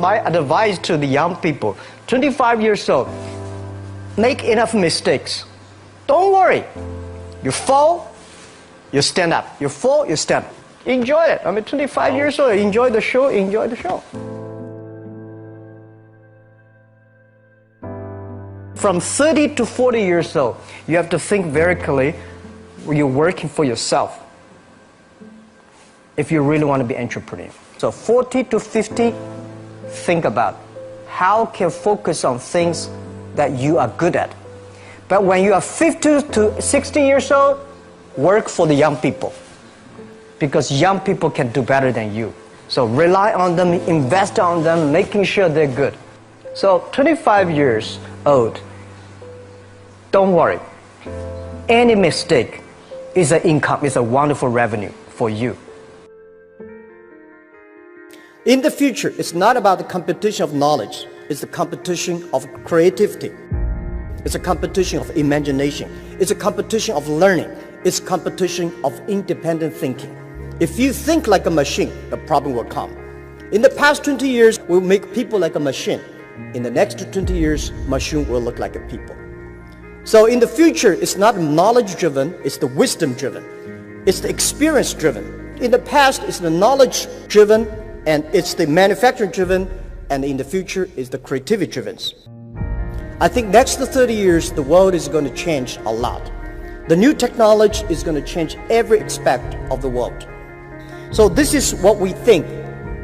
my advice to the young people, 25 years old, make enough mistakes. Don't worry. You fall, you stand up. You fall, you stand up. Enjoy it. I mean, 25 years old, enjoy the show, enjoy the show. From 30 to 40 years old, you have to think very clearly, you're working for yourself if you really want to be an entrepreneur. So 40 to 50, think about how can focus on things that you are good at. But when you are 50 to 60 years old, work for the young people, because young people can do better than you. So rely on them, invest on them, making sure they're good. So 25 years old, don't worry. Any mistake is an income, is a wonderful revenue for you. In the future, it's not about the competition of knowledge. It's the competition of creativity. It's a competition of imagination. It's a competition of learning. It's a competition of independent thinking. If you think like a machine, the problem will come. In the past 20 years, we'll make people like a machine. In the next 20 years, machine will look like a people. So in the future, it's not knowledge-driven, it's the wisdom-driven. It's the experience-driven. In the past, it's the knowledge-driven, and it's the manufacturing-driven, and in the future, it's the creativity-driven. I think next to 30 years, the world is going to change a lot. The new technology is going to change every aspect of the world. So this is what we think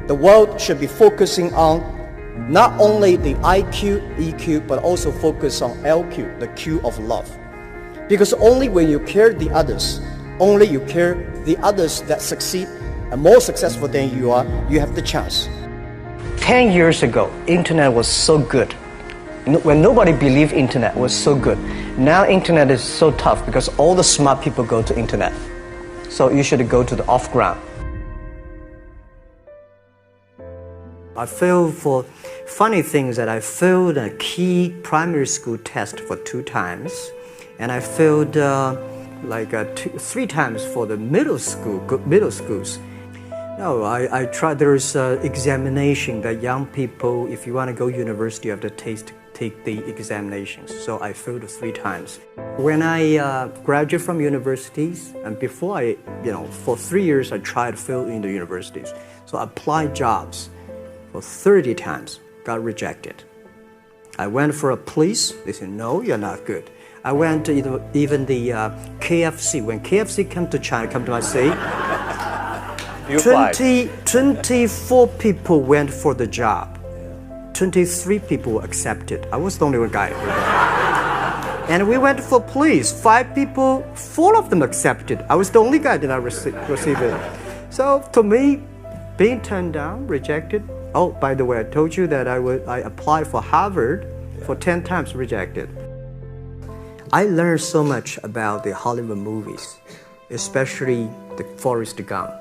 the world should be focusing on, not only the IQ, EQ, but also focus on LQ, the Q of love. Because only when you care the others, only you care the others that succeed and more successful than you are, you have the chance. 10 years ago, internet was so good. When nobody believed internet was so good. Now internet is so tough because all the smart people go to internet. So you should go to the off-ground. I failed for funny things that I failed a key primary school test for 2 times, and I failed 3 times for the middle schools. No, I tried. There's an examination that young people, if you want to go to university, you have to take the examinations. So I failed 3 times. When I graduated from universities, and before for 3 years I tried to fail in the universities. So I applied jobs for 30 times, got rejected. I went for a police, they said, no, you're not good. I went to even the KFC. When KFC came to China, come to my city, 24 people went for the job. 23 people were accepted. I was the only one guy. And we went for police. 5 people, 4 of them accepted. I was the only guy that I received it. So to me, being turned down, rejected. Oh, by the way, I told you that I applied for Harvard for 10 times, rejected. I learned so much about the Hollywood movies, especially the Forrest Gump.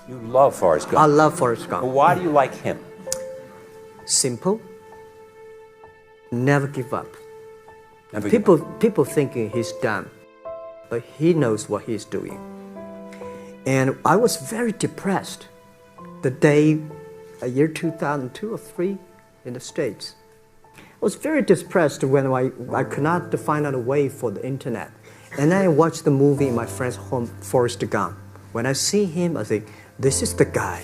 You love Forrest Gump. I love Forrest Gump. Well, why do you like him? Simple. Never give up. People thinking he's dumb, but he knows what he's doing. And I was very depressed the day, year 2002 or 3 in the States. I was very depressed when I could not find out a way for the internet. And then I watched the movie in my friend's home, Forrest Gump. When I see him, I think, this is the guy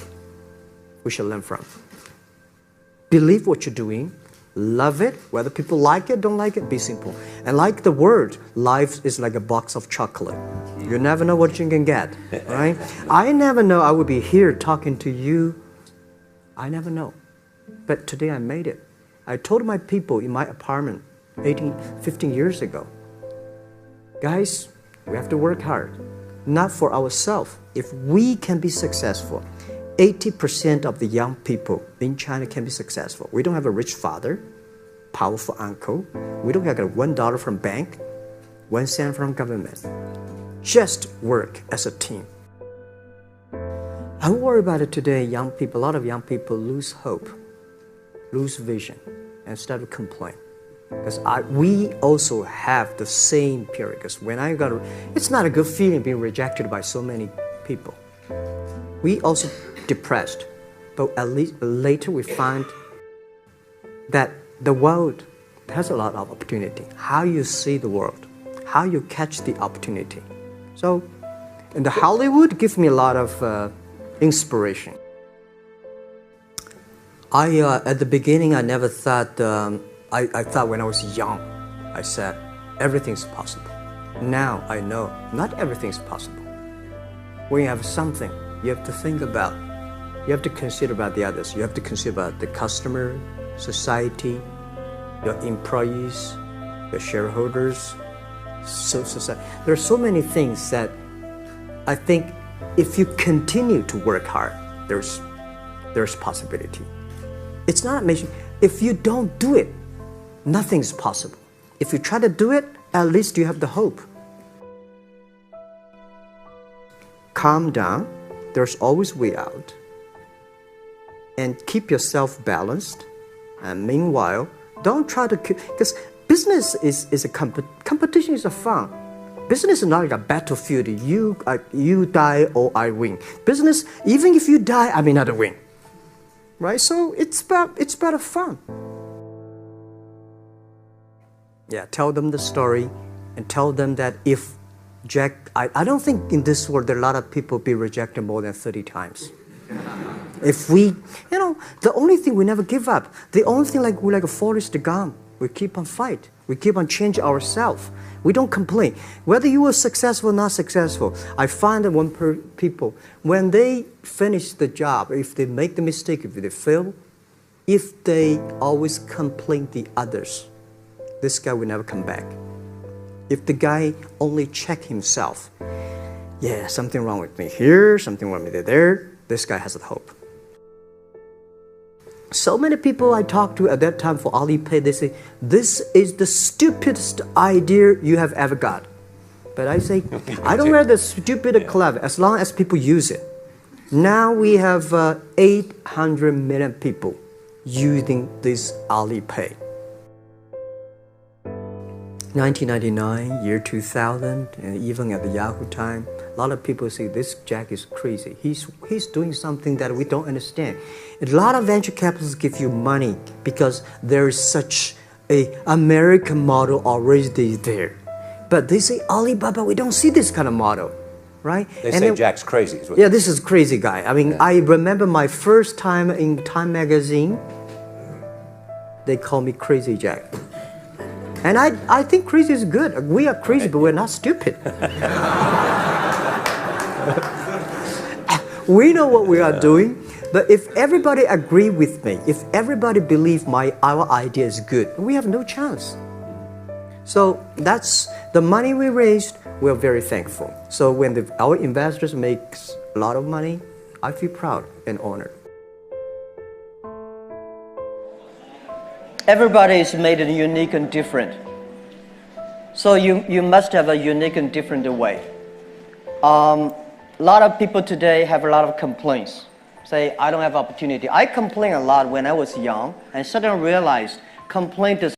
we should learn from. Believe what you're doing, love it, whether people like it, don't like it, be simple. And like the word, life is like a box of chocolate. You never know what you can get, right? I never know I would be here talking to you. I never know. But today I made it. I told my people in my apartment 15 years ago, guys, we have to work hard, not for ourselves. If we can be successful, 80% of the young people in China can be successful. We don't have a rich father, powerful uncle. We don't have $1 from bank, 1 cent from government. Just work as a team. I worry about it today. Young people, a lot of young people lose hope, lose vision, and start to complain. Because we also have the same period. Because when it's not a good feeling being rejected by so many people. We also depressed, but at least later we find that the world has a lot of opportunity. How you see the world, how you catch the opportunity. So, in the Hollywood gives me a lot of inspiration. At the beginning, I never thought, I thought when I was young, I said, everything's possible. Now I know not everything's possible. When you have something, you have to think about, you have to consider about the others. You have to consider about the customer, society, your employees, your shareholders, society. There are so many things that I think if you continue to work hard, there's possibility. It's not amazing. If you don't do it, nothing's possible. If you try to do it, at least you have the hope. Calm down. There's always way out. And keep yourself balanced. And meanwhile, don't try to, because business is a competition is a fun. Business is not like a battlefield. You die or I win. Business, even if you die, I may not win. Right? So it's about fun. Yeah, tell them the story and tell them that if Jack, I don't think in this world there are a lot of people be rejected more than 30 times. If we, the only thing we never give up, the only thing we're like a Forrest Gump, we keep on fight. We keep on changing ourselves. We don't complain. Whether you were successful or not successful, I find that people, when they finish the job, if they make the mistake, if they fail, if they always complain the others, this guy will never come back. If the guy only check himself, yeah, something wrong with me here, something wrong with me there, this guy has a hope. So many people I talked to at that time for Alipay, they say, this is the stupidest idea you have ever got. But I say, I don't care the stupid or clever, as long as people use it. Now we have 800 million people using this Alipay. 1999, year 2000, and even at the Yahoo time, a lot of people say this Jack is crazy. He's doing something that we don't understand. A lot of venture capitalists give you money because there is such an American model already there. But they say Alibaba, we don't see this kind of model, right? They say Jack's crazy. Yeah, this is crazy guy. I mean, I remember my first time in Time magazine, they call me Crazy Jack. And I think crazy is good. We are crazy, but we're not stupid. We know what we are doing, but if everybody agree with me, if everybody believe our idea is good, we have no chance. So that's the money we raised. We're very thankful. So when our investors make a lot of money, I feel proud and honored. Everybody is made unique and different. So you must have a unique and different way. A lot of people today have a lot of complaints. Say, I don't have opportunity. I complained a lot when I was young and suddenly realized complaint does